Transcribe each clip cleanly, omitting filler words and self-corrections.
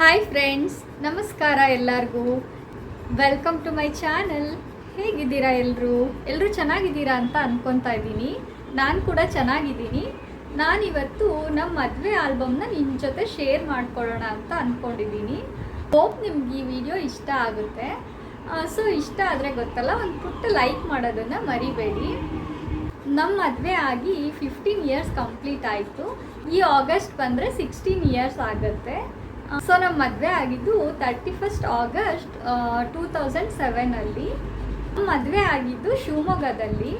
Hi friends, ನಮಸ್ಕಾರ ಎಲ್ಲರಿಗೂ. Welcome to my channel. ಹೇಗಿದ್ದೀರಾ ಎಲ್ಲರೂ ಚೆನ್ನಾಗಿದ್ದೀರಾ ಅಂತ ಅಂದ್ಕೊತಾ ಇದ್ದೀನಿ. ನಾನು ಕೂಡ ಚೆನ್ನಾಗಿದ್ದೀನಿ. ನಾನಿವತ್ತು ನಮ್ಮ ಮದುವೆ ಆಲ್ಬಮ್ನ ನಿಮ್ಮ ಜೊತೆ ಶೇರ್ ಮಾಡ್ಕೊಳ್ಳೋಣ ಅಂತ ಅಂದ್ಕೊಂಡಿದ್ದೀನಿ. ಹೋಪ್ ನಿಮ್ಗೆ ಈ ವಿಡಿಯೋ ಇಷ್ಟ ಆಗುತ್ತೆ. ಸೊ ಇಷ್ಟ ಆದರೆ ಗೊತ್ತಲ್ಲ, ಒಂದು ಪುಟ್ಟ ಲೈಕ್ ಮಾಡೋದನ್ನು ಮರಿಬೇಡಿ. ನಮ್ಮ ಮದುವೆ ಆಗಿ 15 ಇಯರ್ಸ್ ಕಂಪ್ಲೀಟ್ ಆಯಿತು. ಈ ಆಗಸ್ಟ್ ಬಂದರೆ 16 ಇಯರ್ಸ್ ಆಗುತ್ತೆ. ಸೊ ನಮ್ಮ ಮದುವೆ ಆಗಿದ್ದು 31 ಆಗಸ್ಟ್ 2007 ನಮ್ಮ ಮದುವೆ ಆಗಿದ್ದು ಶಿವಮೊಗ್ಗದಲ್ಲಿ.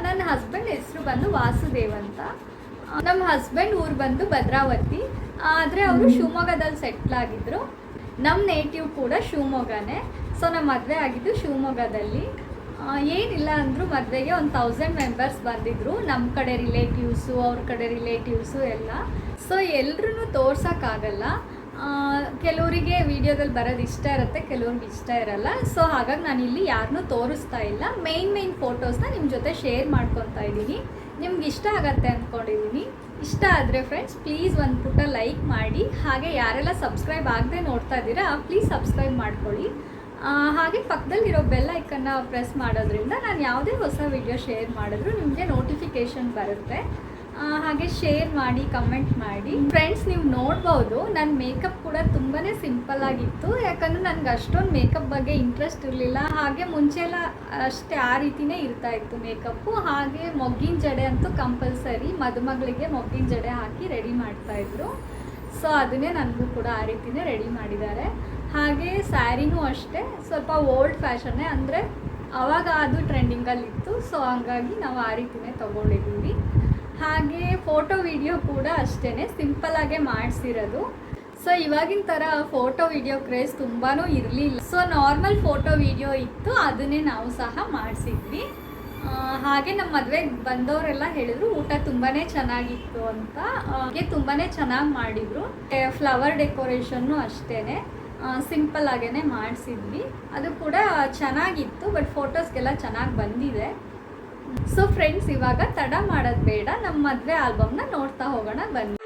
ನನ್ನ ಹಸ್ಬೆಂಡ್ ಹೆಸರು ಬಂದು ವಾಸುದೇವ್ ಅಂತ. ನಮ್ಮ ಹಸ್ಬೆಂಡ್ ಊರು ಬಂದು ಭದ್ರಾವತಿ, ಆದರೆ ಅವರು ಶಿವಮೊಗ್ಗದಲ್ಲಿ ಸೆಟ್ಲ್ ಆಗಿದ್ದರು. ನಮ್ಮ ನೇಟಿವ್ ಕೂಡ ಶಿವಮೊಗ್ಗನೇ. ಸೊ ನಮ್ಮ ಮದುವೆ ಆಗಿದ್ದು ಶಿವಮೊಗ್ಗದಲ್ಲಿ. ಏನಿಲ್ಲ ಅಂದರೂ ಮದುವೆಗೆ ಒಂದು 1000 ಮೆಂಬರ್ಸ್ ಬಂದಿದ್ದರು. ನಮ್ಮ ಕಡೆ ರಿಲೇಟಿವ್ಸು, ಅವ್ರ ಕಡೆ ರಿಲೇಟಿವ್ಸು ಎಲ್ಲ. ಸೊ ಎಲ್ರೂ ತೋರ್ಸೋಕ್ಕಾಗಲ್ಲ. ಕೆಲವರಿಗೆ ವಿಡಿಯೋದಲ್ಲಿ ಬರೋದು ಇಷ್ಟ ಇರುತ್ತೆ, ಕೆಲವ್ರಿಗೆ ಇಷ್ಟ ಇರಲ್ಲ. ಸೊ ಹಾಗಾಗಿ ನಾನು ಇಲ್ಲಿ ಯಾರನ್ನೂ ತೋರಿಸ್ತಾ ಇಲ್ಲ. ಮೇನ್ ಫೋಟೋಸ್ನ ನಿಮ್ಮ ಜೊತೆ ಶೇರ್ ಮಾಡ್ಕೊತಾ ಇದ್ದೀನಿ. ನಿಮ್ಗೆ ಇಷ್ಟ ಆಗತ್ತೆ ಅಂದ್ಕೊಂಡಿದ್ದೀನಿ. ಇಷ್ಟ ಆದರೆ ಫ್ರೆಂಡ್ಸ್ ಪ್ಲೀಸ್ ಒಂದು ಪುಟ್ಟ ಲೈಕ್ ಮಾಡಿ. ಹಾಗೆ ಯಾರೆಲ್ಲ ಸಬ್ಸ್ಕ್ರೈಬ್ ಆಗದೆ ನೋಡ್ತಾ ಇದ್ದೀರಾ ಪ್ಲೀಸ್ ಸಬ್ಸ್ಕ್ರೈಬ್ ಮಾಡ್ಕೊಳ್ಳಿ. ಹಾಗೆ ಪಕ್ಕದಲ್ಲಿರೋ ಬೆಲ್ ಐಕನ್ನ ಪ್ರೆಸ್ ಮಾಡೋದ್ರಿಂದ ನಾನು ಯಾವುದೇ ಹೊಸ ವಿಡಿಯೋ ಶೇರ್ ಮಾಡಿದ್ರು ನಿಮಗೆ ನೋಟಿಫಿಕೇಷನ್ ಬರುತ್ತೆ. ಹಾಗೆ ಶೇರ್ ಮಾಡಿ, ಕಮೆಂಟ್ ಮಾಡಿ. ಫ್ರೆಂಡ್ಸ್, ನೀವು ನೋಡ್ಬೋದು ನನ್ನ ಮೇಕಪ್ ಕೂಡ ತುಂಬಾ ಸಿಂಪಲ್ ಆಗಿತ್ತು. ಯಾಕಂದರೆ ನನಗೆ ಅಷ್ಟೊಂದು ಮೇಕಪ್ ಬಗ್ಗೆ ಇಂಟ್ರೆಸ್ಟ್ ಇರಲಿಲ್ಲ. ಹಾಗೆ ಮುಂಚೆ ಎಲ್ಲ ಅಷ್ಟೇ ಆ ರೀತಿಯೇ ಇರ್ತಾಯಿತ್ತು ಮೇಕಪ್ಪು. ಹಾಗೆ ಮೊಗ್ಗಿನ ಜಡೆ ಅಂತೂ ಕಂಪಲ್ಸರಿ, ಮದುಮಗಳಿಗೆ ಮೊಗ್ಗಿನ ಜಡೆ ಹಾಕಿ ರೆಡಿ ಮಾಡ್ತಾಯಿದ್ರು. ಸೊ ಅದನ್ನೇ ನನಗೂ ಕೂಡ ಆ ರೀತಿಯೇ ರೆಡಿ ಮಾಡಿದ್ದಾರೆ. ಹಾಗೆ ಸ್ಯಾರಿನೂ ಅಷ್ಟೇ ಸ್ವಲ್ಪ ಓಲ್ಡ್ ಫ್ಯಾಷನ್ನೇ, ಅಂದರೆ ಆವಾಗ ಅದು ಟ್ರೆಂಡಿಂಗಲ್ಲಿತ್ತು. ಸೊ ಹಂಗಾಗಿ ನಾವು ಆ ರೀತಿಯೇ ತೊಗೊಂಡಿದ್ದೀವಿ. ಹಾಗೆ ಫೋಟೋ ವಿಡಿಯೋ ಕೂಡ ಅಷ್ಟೇ ಸಿಂಪಲ್ಲಾಗೆ ಮಾಡಿಸಿರೋದು. ಸೊ ಇವಾಗಿನ ಥರ ಫೋಟೋ ವಿಡಿಯೋ ಕ್ರೇಜ್ ತುಂಬಾ ಇರಲಿಲ್ಲ. ಸೊ ನಾರ್ಮಲ್ ಫೋಟೋ ವಿಡಿಯೋ ಇತ್ತು, ಅದನ್ನೇ ನಾವು ಸಹ ಮಾಡಿಸಿದ್ವಿ. ಹಾಗೆ ನಮ್ಮ ಮದುವೆಗೆ ಬಂದವರೆಲ್ಲ ಹೇಳಿದ್ರು ಊಟ ತುಂಬಾ ಚೆನ್ನಾಗಿತ್ತು ಅಂತ. ಹಾಗೆ ತುಂಬಾ ಚೆನ್ನಾಗಿ ಮಾಡಿದರು. ಫ್ಲವರ್ ಡೆಕೋರೇಷನ್ನು ಅಷ್ಟೇ ಸಿಂಪಲ್ ಆಗೇ ಮಾಡಿಸಿದ್ವಿ. ಅದು ಕೂಡ ಚೆನ್ನಾಗಿತ್ತು. ಬಟ್ ಫೋಟೋಸ್ಗೆಲ್ಲ ಚೆನ್ನಾಗಿ ಬಂದಿದೆ. ಸೊ ಫ್ರೆಂಡ್ಸ್, ಇವಾಗ ತಡ ಮಾಡೋದು ಬೇಡ, ನಮ್ಮ ಮದುವೆ ಆಲ್ಬಮ್ನ ನೋಡ್ತಾ ಹೋಗೋಣ ಬನ್ನಿ.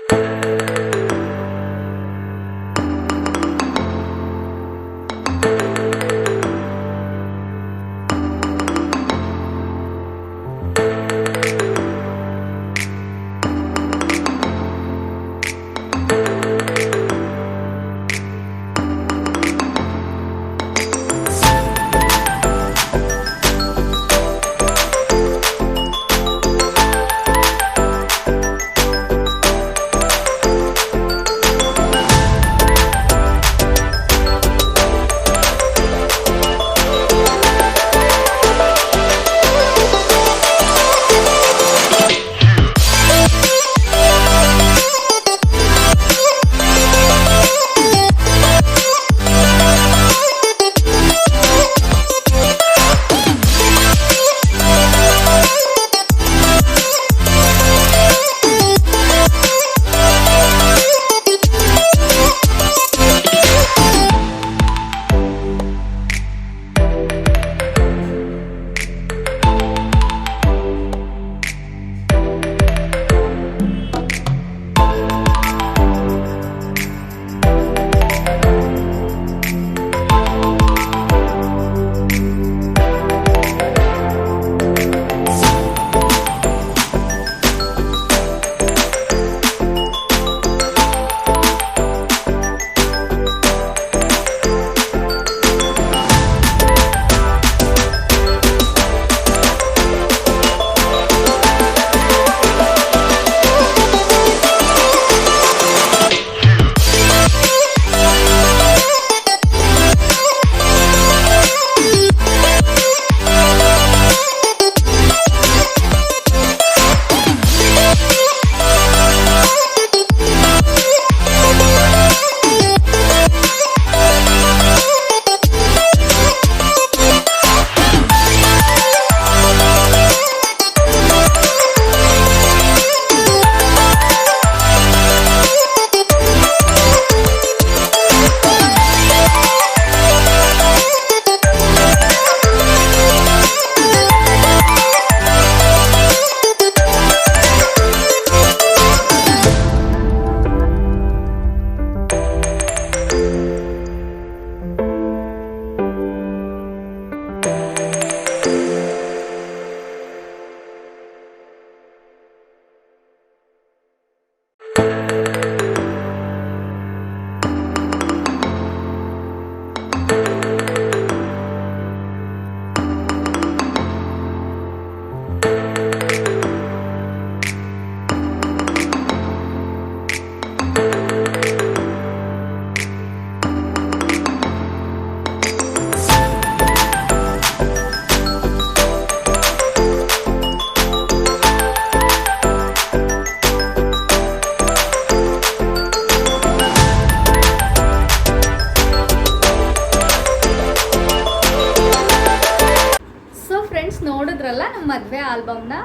ನೋಡಿದ್ರಲ್ಲ ನಮ್ಮ ಮದುವೆ ಆಲ್ಬಮ್ನ,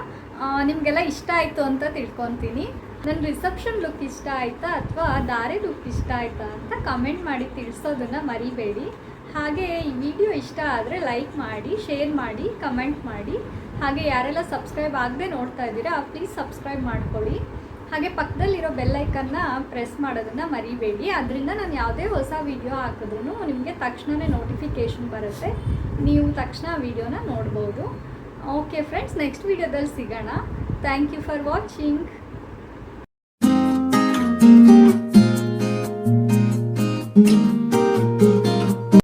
ನಿಮಗೆಲ್ಲ ಇಷ್ಟ ಆಯಿತು ಅಂತ ತಿಳ್ಕೊತೀನಿ. ನನ್ನ ರಿಸೆಪ್ಷನ್ ಲುಕ್ ಇಷ್ಟ ಆಯಿತಾ ಅಥವಾ ದಾರೆ ಲುಕ್ ಇಷ್ಟ ಆಯಿತಾ ಅಂತ ಕಮೆಂಟ್ ಮಾಡಿ ತಿಳಿಸೋದನ್ನು ಮರಿಬೇಡಿ. ಹಾಗೆ ಈ ವಿಡಿಯೋ ಇಷ್ಟ ಆದರೆ ಲೈಕ್ ಮಾಡಿ, ಶೇರ್ ಮಾಡಿ, ಕಮೆಂಟ್ ಮಾಡಿ. ಹಾಗೆ ಯಾರೆಲ್ಲ ಸಬ್ಸ್ಕ್ರೈಬ್ ಆಗದೆ ನೋಡ್ತಾ ಇದ್ದೀರಾ ಪ್ಲೀಸ್ ಸಬ್ಸ್ಕ್ರೈಬ್ ಮಾಡ್ಕೊಳ್ಳಿ. ಹಾಗೆ ಪಕ್ಕದಲ್ಲಿರೋ ಬೆಲ್ಲೈಕನ್ನ ಪ್ರೆಸ್ ಮಾಡೋದನ್ನು ಮರಿಬೇಡಿ. ಅದರಿಂದ ನಾನು ಯಾವುದೇ ಹೊಸ ವಿಡಿಯೋ ಹಾಕಿದ್ರೂ ನಿಮಗೆ ತಕ್ಷಣವೇ ನೋಟಿಫಿಕೇಷನ್ ಬರುತ್ತೆ, ನೀವು ತಕ್ಷಣ ವಿಡಿಯೋನ ನೋಡ್ಬೋದು. ಓಕೆ ಫ್ರೆಂಡ್ಸ್, ನೆಕ್ಸ್ಟ್ ವಿಡಿಯೋದಲ್ಲಿ ಸಿಗೋಣ. Thank you for watching.